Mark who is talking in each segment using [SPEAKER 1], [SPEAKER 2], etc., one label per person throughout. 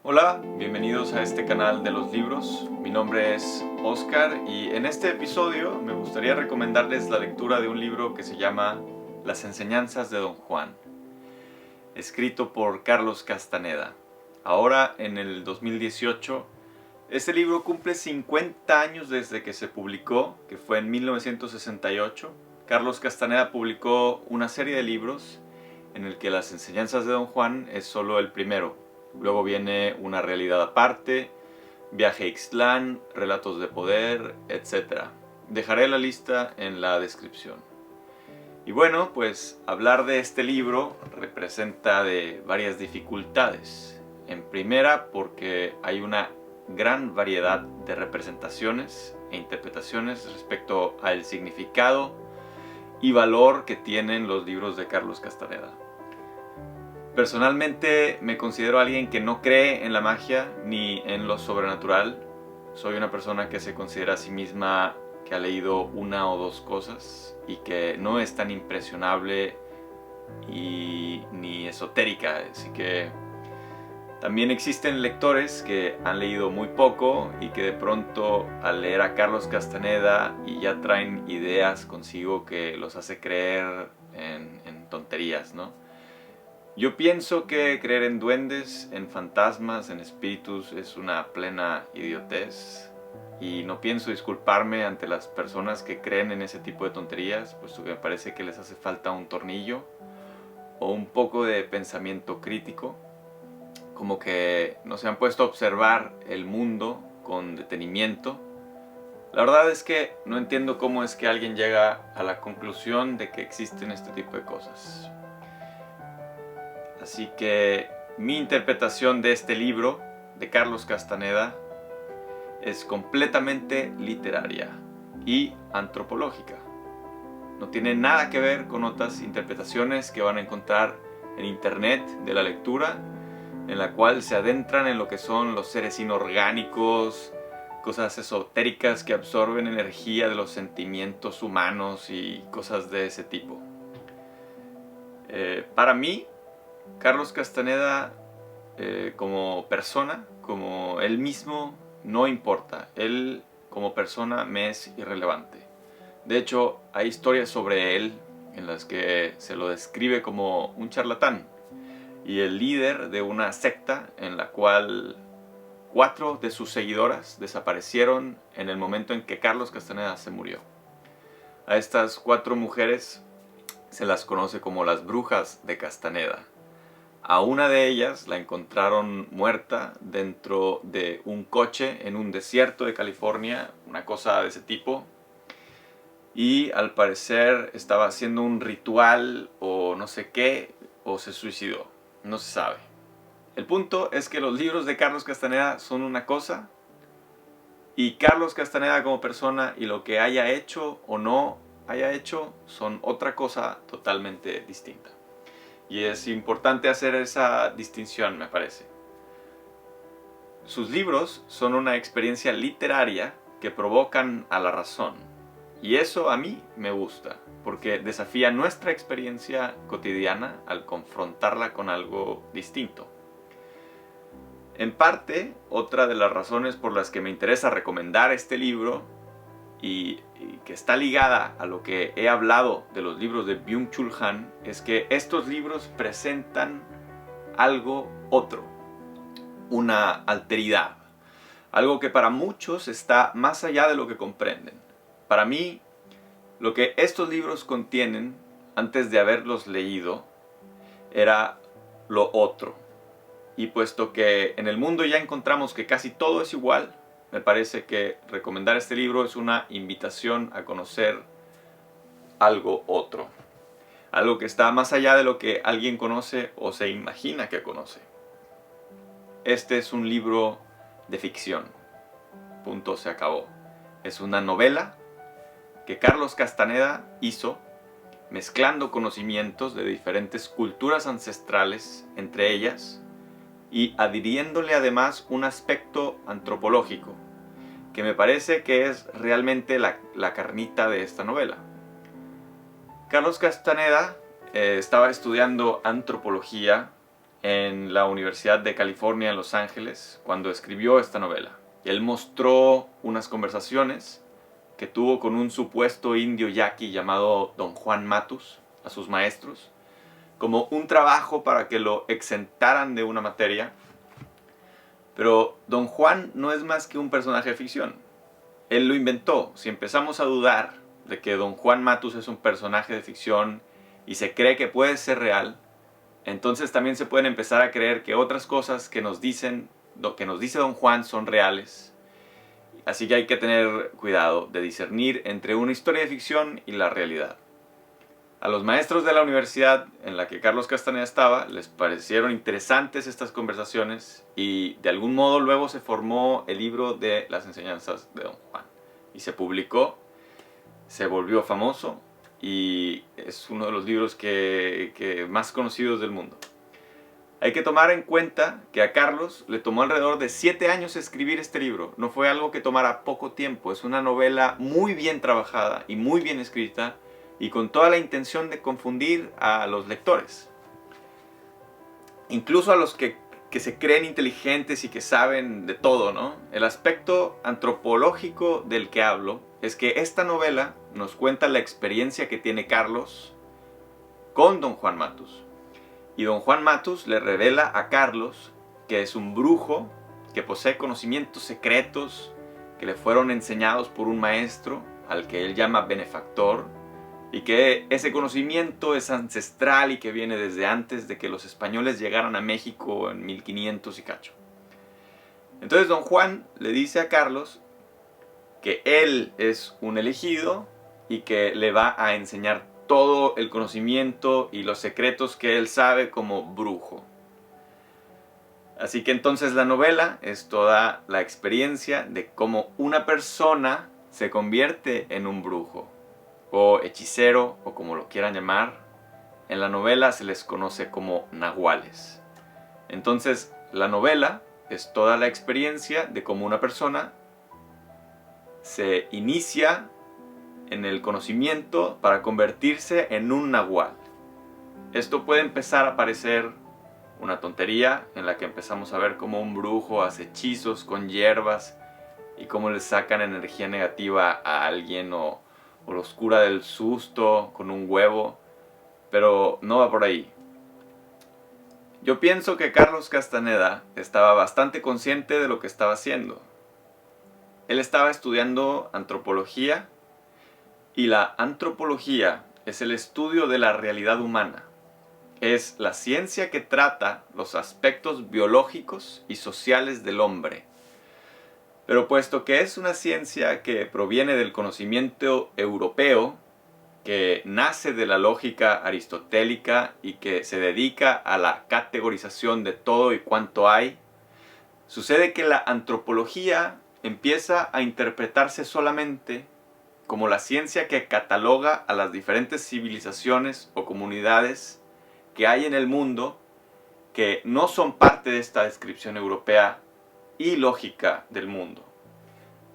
[SPEAKER 1] Hola, bienvenidos a este canal de los libros. Mi nombre es Oscar y en este episodio me gustaría recomendarles la lectura de un libro que se llama Las enseñanzas de Don Juan, escrito por Carlos Castaneda. Ahora, en el 2018, este libro cumple 50 años desde que se publicó, que fue en 1968. Carlos Castaneda publicó una serie de libros en el que Las enseñanzas de Don Juan es solo el primero. Luego viene Una realidad aparte, Viaje a Ixtlán, Relatos de poder, etc. Dejaré la lista en la descripción. Y bueno, pues hablar de este libro representa de varias dificultades. En primera, porque hay una gran variedad de representaciones e interpretaciones respecto al significado y valor que tienen los libros de Carlos Castaneda. Personalmente me considero alguien que no cree en la magia ni en lo sobrenatural. Soy una persona que se considera a sí misma que ha leído una o dos cosas y que no es tan impresionable ni esotérica. Así que también existen lectores que han leído muy poco y que de pronto al leer a Carlos Castaneda y ya traen ideas consigo que los hace creer en tonterías, ¿no? Yo pienso que creer en duendes, en fantasmas, en espíritus es una plena idiotez y no pienso disculparme ante las personas que creen en ese tipo de tonterías, puesto que me parece que les hace falta un tornillo o un poco de pensamiento crítico, como que no se han puesto a observar el mundo con detenimiento. La verdad es que no entiendo cómo es que alguien llega a la conclusión de que existen este tipo de cosas. Así que mi interpretación de este libro de Carlos Castaneda es completamente literaria y antropológica. No tiene nada que ver con otras interpretaciones que van a encontrar en internet de la lectura, en la cual se adentran en lo que son los seres inorgánicos, cosas esotéricas que absorben energía de los sentimientos humanos y cosas de ese tipo. Para mí, Carlos Castaneda, como persona, como él mismo, no importa. Él como persona me es irrelevante. De hecho, hay historias sobre él en las que se lo describe como un charlatán y el líder de una secta en la cual 4 de sus seguidoras desaparecieron en el momento en que Carlos Castaneda se murió. A estas 4 mujeres se las conoce como las brujas de Castaneda. A una de ellas la encontraron muerta dentro de un coche en un desierto de California, una cosa de ese tipo. Y al parecer estaba haciendo un ritual o no sé qué, o se suicidó. No se sabe. El punto es que los libros de Carlos Castaneda son una cosa y Carlos Castaneda como persona y lo que haya hecho o no haya hecho son otra cosa totalmente distinta. Y es importante hacer esa distinción, me parece. Sus libros son una experiencia literaria que provocan a la razón. Y eso a mí me gusta, porque desafía nuestra experiencia cotidiana al confrontarla con algo distinto. En parte, otra de las razones por las que me interesa recomendar este libro y que está ligada a lo que he hablado de los libros de Byung-Chul Han es que estos libros presentan algo otro, una alteridad, algo que para muchos está más allá de lo que comprenden. Para mí, lo que estos libros contienen, antes de haberlos leído, era lo otro. Y puesto que en el mundo ya encontramos que casi todo es igual, me parece que recomendar este libro es una invitación a conocer algo otro. Algo que está más allá de lo que alguien conoce o se imagina que conoce. Este es un libro de ficción. Punto, se acabó. Es una novela que Carlos Castaneda hizo mezclando conocimientos de diferentes culturas ancestrales entre ellas y adhiriéndole además un aspecto antropológico, que me parece que es realmente la carnita de esta novela. Carlos Castaneda estaba estudiando antropología en la Universidad de California en Los Ángeles cuando escribió esta novela. Él mostró unas conversaciones que tuvo con un supuesto indio yaqui llamado Don Juan Matus a sus maestros, como un trabajo para que lo exentaran de una materia. Pero Don Juan no es más que un personaje de ficción. Él lo inventó. Si empezamos a dudar de que Don Juan Matus es un personaje de ficción y se cree que puede ser real, entonces también se pueden empezar a creer que otras cosas que nos dice Don Juan son reales. Así que hay que tener cuidado de discernir entre una historia de ficción y la realidad. A los maestros de la universidad en la que Carlos Castaneda estaba les parecieron interesantes estas conversaciones y de algún modo luego se formó el libro de las enseñanzas de Don Juan. Y se publicó, se volvió famoso y es uno de los libros que más conocidos del mundo. Hay que tomar en cuenta que a Carlos le tomó alrededor de 7 años escribir este libro. No fue algo que tomara poco tiempo. Es una novela muy bien trabajada y muy bien escrita y con toda la intención de confundir a los lectores. Incluso a los que se creen inteligentes y que saben de todo, ¿no? El aspecto antropológico del que hablo es que esta novela nos cuenta la experiencia que tiene Carlos con Don Juan Matus. Y Don Juan Matus le revela a Carlos que es un brujo, que posee conocimientos secretos que le fueron enseñados por un maestro al que él llama benefactor, y que ese conocimiento es ancestral y que viene desde antes de que los españoles llegaran a México en 1500 y cacho. Entonces Don Juan le dice a Carlos que él es un elegido y que le va a enseñar todo el conocimiento y los secretos que él sabe como brujo. Así que entonces la novela es toda la experiencia de cómo una persona se convierte en un brujo, o hechicero, o como lo quieran llamar. En la novela se les conoce como nahuales. Entonces la novela es toda la experiencia de cómo una persona se inicia en el conocimiento para convertirse en un nahual. Esto puede empezar a parecer una tontería en la que empezamos a ver cómo un brujo hace hechizos con hierbas y cómo le sacan energía negativa a alguien o los cura del susto con un huevo, pero no va por ahí. Yo pienso que Carlos Castaneda estaba bastante consciente de lo que estaba haciendo. Él estaba estudiando antropología, y la antropología es el estudio de la realidad humana. Es la ciencia que trata los aspectos biológicos y sociales del hombre. Pero puesto que es una ciencia que proviene del conocimiento europeo, que nace de la lógica aristotélica y que se dedica a la categorización de todo y cuanto hay, sucede que la antropología empieza a interpretarse solamente como la ciencia que cataloga a las diferentes civilizaciones o comunidades que hay en el mundo que no son parte de esta descripción europea y lógica del mundo.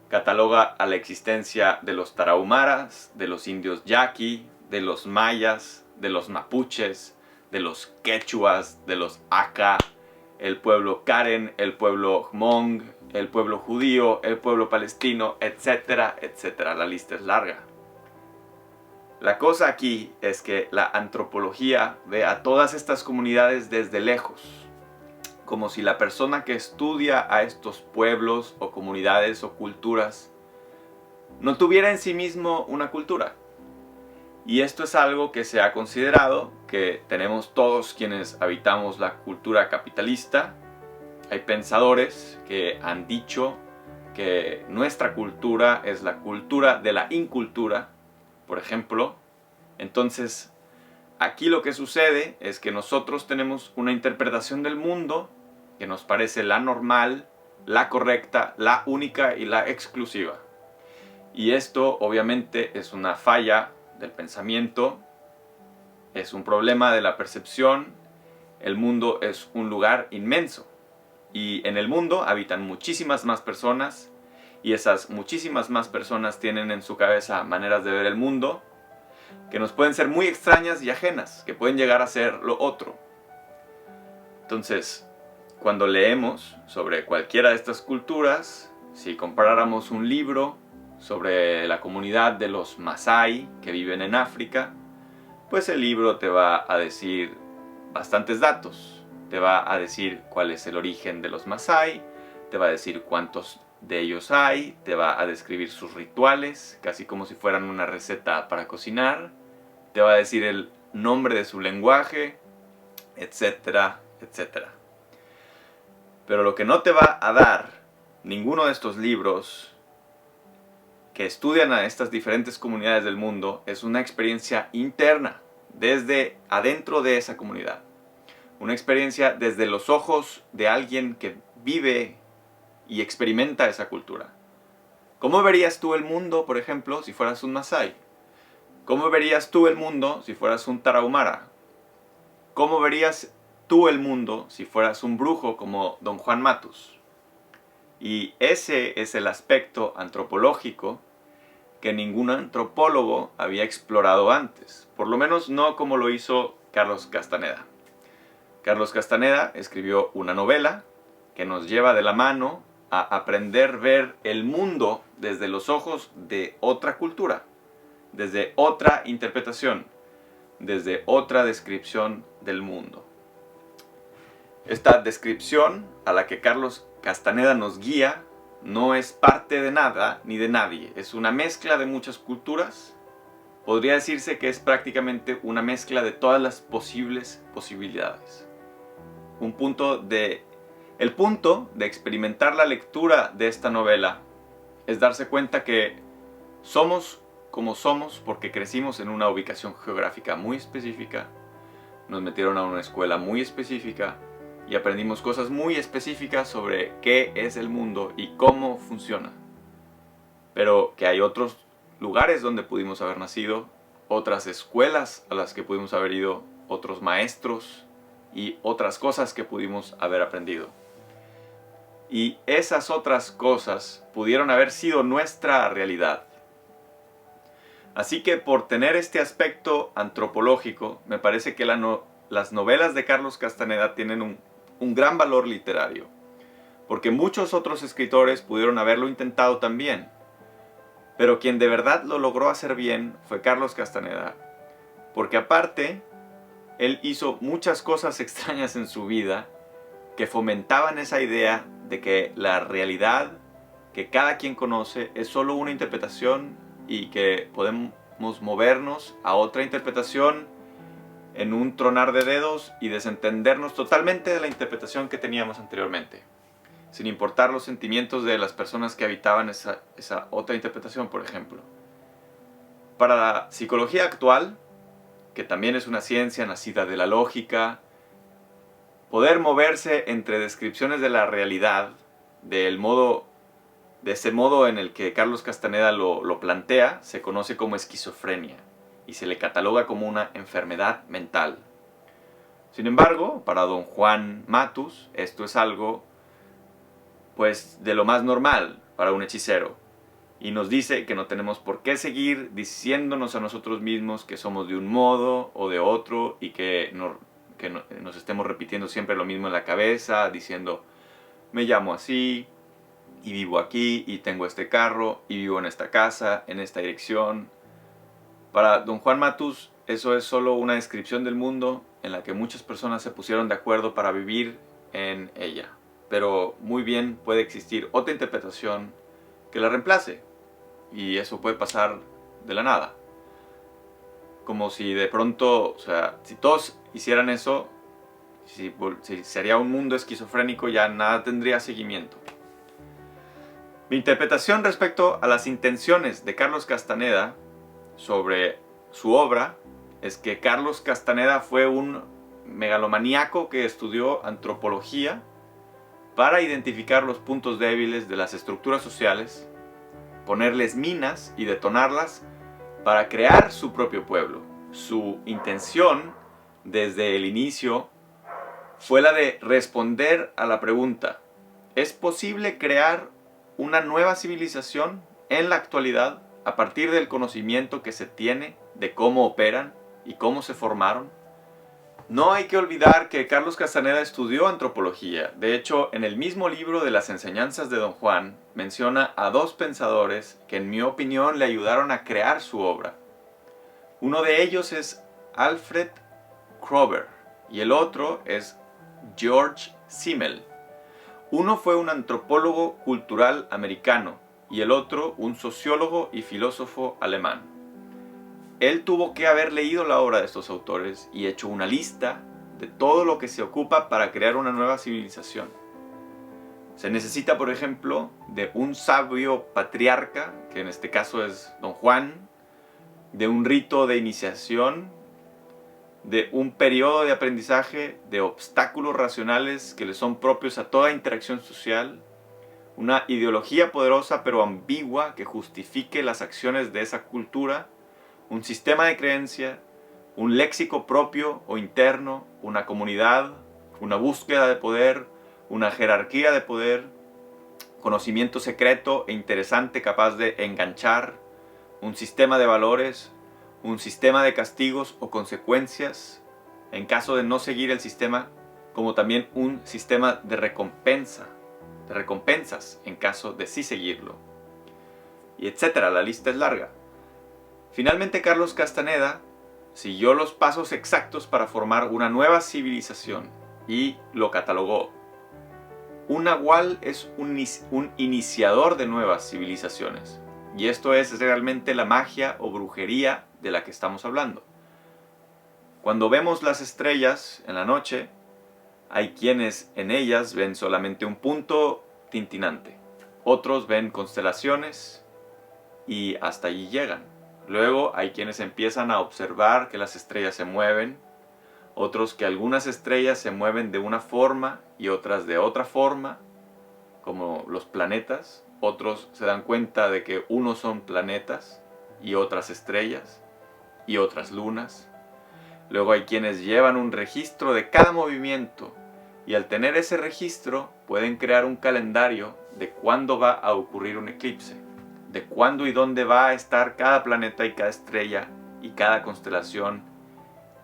[SPEAKER 1] Cataloga a la existencia de los tarahumaras, de los indios yaqui, de los mayas, de los mapuches, de los quechuas, de los aka, el pueblo karen, el pueblo hmong, el pueblo judío, el pueblo palestino, etcétera, etcétera. La lista es larga. La cosa aquí es que la antropología ve a todas estas comunidades desde lejos, como si la persona que estudia a estos pueblos o comunidades o culturas no tuviera en sí mismo una cultura. Y esto es algo que se ha considerado que tenemos todos quienes habitamos la cultura capitalista. Hay pensadores que han dicho que nuestra cultura es la cultura de la incultura, por ejemplo. Entonces, aquí lo que sucede es que nosotros tenemos una interpretación del mundo que nos parece la normal, la correcta, la única y la exclusiva. Y esto obviamente es una falla del pensamiento, es un problema de la percepción. El mundo es un lugar inmenso. Y en el mundo habitan muchísimas más personas, y esas muchísimas más personas tienen en su cabeza maneras de ver el mundo que nos pueden ser muy extrañas y ajenas, que pueden llegar a ser lo otro. Entonces, cuando leemos sobre cualquiera de estas culturas, si comparáramos un libro sobre la comunidad de los Masái que viven en África, pues el libro te va a decir bastantes datos. Te va a decir cuál es el origen de los Masái, te va a decir cuántos de ellos hay, te va a describir sus rituales, casi como si fueran una receta para cocinar, te va a decir el nombre de su lenguaje, etcétera, etcétera. Pero lo que no te va a dar ninguno de estos libros que estudian a estas diferentes comunidades del mundo es una experiencia interna, desde adentro de esa comunidad. Una experiencia desde los ojos de alguien que vive y experimenta esa cultura. ¿Cómo verías tú el mundo, por ejemplo, si fueras un Masái? ¿Cómo verías tú el mundo si fueras un Tarahumara? ¿Cómo verías tú el mundo si fueras un brujo como Don Juan Matus? Y ese es el aspecto antropológico que ningún antropólogo había explorado antes, por lo menos no como lo hizo Carlos Castaneda. Carlos Castaneda escribió una novela que nos lleva de la mano a aprender a ver el mundo desde los ojos de otra cultura, desde otra interpretación, desde otra descripción del mundo. Esta descripción a la que Carlos Castaneda nos guía no es parte de nada ni de nadie, es una mezcla de muchas culturas. Podría decirse que es prácticamente una mezcla de todas las posibles posibilidades. El punto de experimentar la lectura de esta novela es darse cuenta que somos como somos porque crecimos en una ubicación geográfica muy específica, nos metieron a una escuela muy específica y aprendimos cosas muy específicas sobre qué es el mundo y cómo funciona. Pero que hay otros lugares donde pudimos haber nacido, otras escuelas a las que pudimos haber ido, otros maestros y otras cosas que pudimos haber aprendido. Y esas otras cosas pudieron haber sido nuestra realidad. Así que por tener este aspecto antropológico, me parece que las novelas de Carlos Castaneda tienen un gran valor literario, porque muchos otros escritores pudieron haberlo intentado también, pero quien de verdad lo logró hacer bien fue Carlos Castaneda, porque aparte, él hizo muchas cosas extrañas en su vida que fomentaban esa idea de que la realidad que cada quien conoce es solo una interpretación y que podemos movernos a otra interpretación en un tronar de dedos y desentendernos totalmente de la interpretación que teníamos anteriormente, sin importar los sentimientos de las personas que habitaban esa otra interpretación, por ejemplo. Para la psicología actual, que también es una ciencia nacida de la lógica, poder moverse entre descripciones de la realidad, de ese modo en el que Carlos Castaneda lo plantea, se conoce como esquizofrenia y se le cataloga como una enfermedad mental. Sin embargo, para don Juan Matus, esto es algo pues de lo más normal para un hechicero. Y nos dice que no tenemos por qué seguir diciéndonos a nosotros mismos que somos de un modo o de otro y que nos estemos repitiendo siempre lo mismo en la cabeza, diciendo, me llamo así, y vivo aquí, y tengo este carro, y vivo en esta casa, en esta dirección. Para don Juan Matus, eso es solo una descripción del mundo en la que muchas personas se pusieron de acuerdo para vivir en ella. Pero muy bien puede existir otra interpretación que la reemplace. Y eso puede pasar de la nada. Como si de pronto, o sea, si todos hicieran eso, si sería un mundo esquizofrénico, ya nada tendría seguimiento. Mi interpretación respecto a las intenciones de Carlos Castaneda sobre su obra es que Carlos Castaneda fue un megalomaníaco que estudió antropología para identificar los puntos débiles de las estructuras sociales, ponerles minas y detonarlas para crear su propio pueblo. Su intención desde el inicio fue la de responder a la pregunta: ¿es posible crear una nueva civilización en la actualidad a partir del conocimiento que se tiene de cómo operan y cómo se formaron? No hay que olvidar que Carlos Castaneda estudió antropología. De hecho, en el mismo libro de las enseñanzas de Don Juan, menciona a dos pensadores que en mi opinión le ayudaron a crear su obra. Uno de ellos es Alfred Kroeber y el otro es George Simmel. Uno fue un antropólogo cultural americano y el otro un sociólogo y filósofo alemán. Él tuvo que haber leído la obra de estos autores y hecho una lista de todo lo que se ocupa para crear una nueva civilización. Se necesita, por ejemplo, de un sabio patriarca, que en este caso es Don Juan, de un rito de iniciación, de un periodo de aprendizaje, de obstáculos racionales que le son propios a toda interacción social, una ideología poderosa pero ambigua que justifique las acciones de esa cultura, un sistema de creencia, un léxico propio o interno, una comunidad, una búsqueda de poder, una jerarquía de poder, conocimiento secreto e interesante capaz de enganchar, un sistema de valores, un sistema de castigos o consecuencias en caso de no seguir el sistema, como también un sistema de recompensas en caso de sí seguirlo, y etcétera. La lista es larga. Finalmente, Carlos Castaneda siguió los pasos exactos para formar una nueva civilización y lo catalogó. Un nahual es un iniciador de nuevas civilizaciones. Y esto es realmente la magia o brujería de la que estamos hablando. Cuando vemos las estrellas en la noche, hay quienes en ellas ven solamente un punto tintinante. Otros ven constelaciones y hasta allí llegan. Luego hay quienes empiezan a observar que las estrellas se mueven, otros que algunas estrellas se mueven de una forma y otras de otra forma, como los planetas. Otros se dan cuenta de que unos son planetas y otras estrellas y otras lunas. Luego hay quienes llevan un registro de cada movimiento y al tener ese registro pueden crear un calendario de cuándo va a ocurrir un eclipse, de cuándo y dónde va a estar cada planeta y cada estrella y cada constelación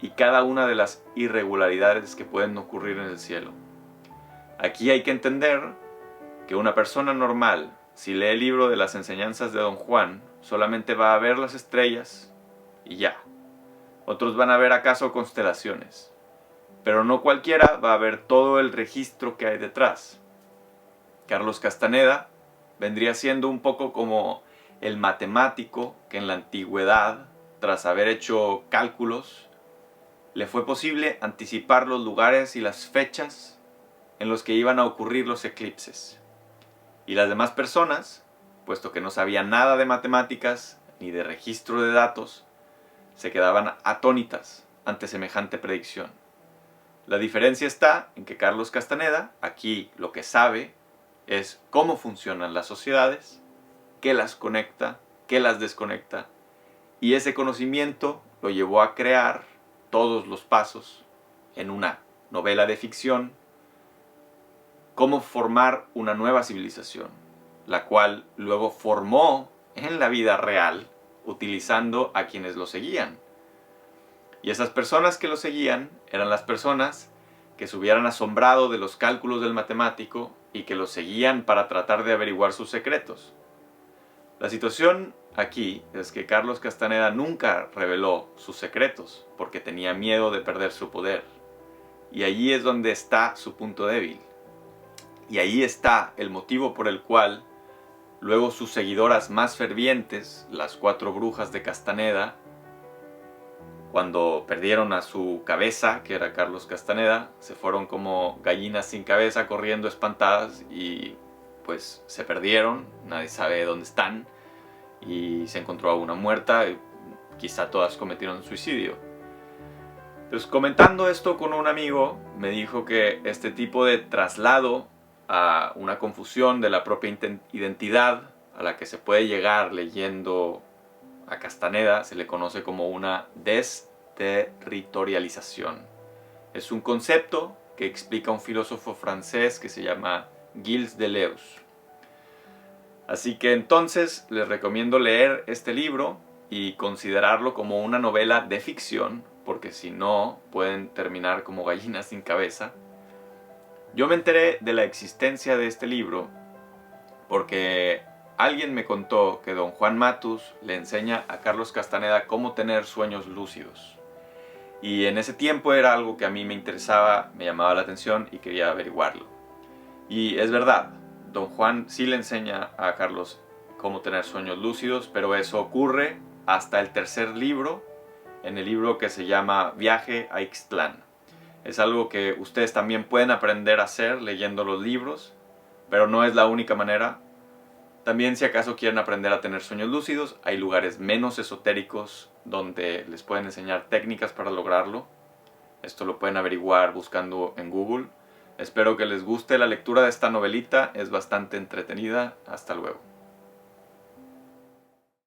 [SPEAKER 1] y cada una de las irregularidades que pueden ocurrir en el cielo. Aquí hay que entender que una persona normal, si lee el libro de las enseñanzas de Don Juan, solamente va a ver las estrellas y ya. Otros van a ver acaso constelaciones, pero no cualquiera va a ver todo el registro que hay detrás. Carlos Castaneda vendría siendo un poco como el matemático que en la antigüedad, tras haber hecho cálculos, le fue posible anticipar los lugares y las fechas en los que iban a ocurrir los eclipses. Y las demás personas, puesto que no sabían nada de matemáticas ni de registro de datos, se quedaban atónitas ante semejante predicción. La diferencia está en que Carlos Castaneda, aquí lo que sabe es cómo funcionan las sociedades, qué las conecta, qué las desconecta, y ese conocimiento lo llevó a crear todos los pasos en una novela de ficción, cómo formar una nueva civilización, la cual luego formó en la vida real utilizando a quienes lo seguían. Y esas personas que lo seguían eran las personas que se hubieran asombrado de los cálculos del matemático y que lo seguían para tratar de averiguar sus secretos. La situación aquí es que Carlos Castaneda nunca reveló sus secretos porque tenía miedo de perder su poder. Y allí es donde está su punto débil. Y ahí está el motivo por el cual luego sus seguidoras más fervientes, las 4 brujas de Castaneda, cuando perdieron a su cabeza, que era Carlos Castaneda, se fueron como gallinas sin cabeza corriendo espantadas y pues se perdieron, nadie sabe dónde están y se encontró a una muerta, y quizá todas cometieron suicidio. Entonces, comentando esto con un amigo, me dijo que este tipo de traslado a una confusión de la propia identidad a la que se puede llegar leyendo a Castaneda se le conoce como una desterritorialización. Es un concepto que explica un filósofo francés que se llama Gilles Deleuze. Así que entonces les recomiendo leer este libro y considerarlo como una novela de ficción, porque si no pueden terminar como gallinas sin cabeza. Yo me enteré de la existencia de este libro porque alguien me contó que don Juan Matus le enseña a Carlos Castaneda cómo tener sueños lúcidos. Y en ese tiempo era algo que a mí me interesaba, me llamaba la atención y quería averiguarlo. Y es verdad, don Juan sí le enseña a Carlos cómo tener sueños lúcidos, pero eso ocurre hasta el tercer libro, en el libro que se llama Viaje a Ixtlán. Es algo que ustedes también pueden aprender a hacer leyendo los libros, pero no es la única manera. También si acaso quieren aprender a tener sueños lúcidos, hay lugares menos esotéricos donde les pueden enseñar técnicas para lograrlo. Esto lo pueden averiguar buscando en Google. Espero que les guste la lectura de esta novelita, es bastante entretenida. Hasta luego.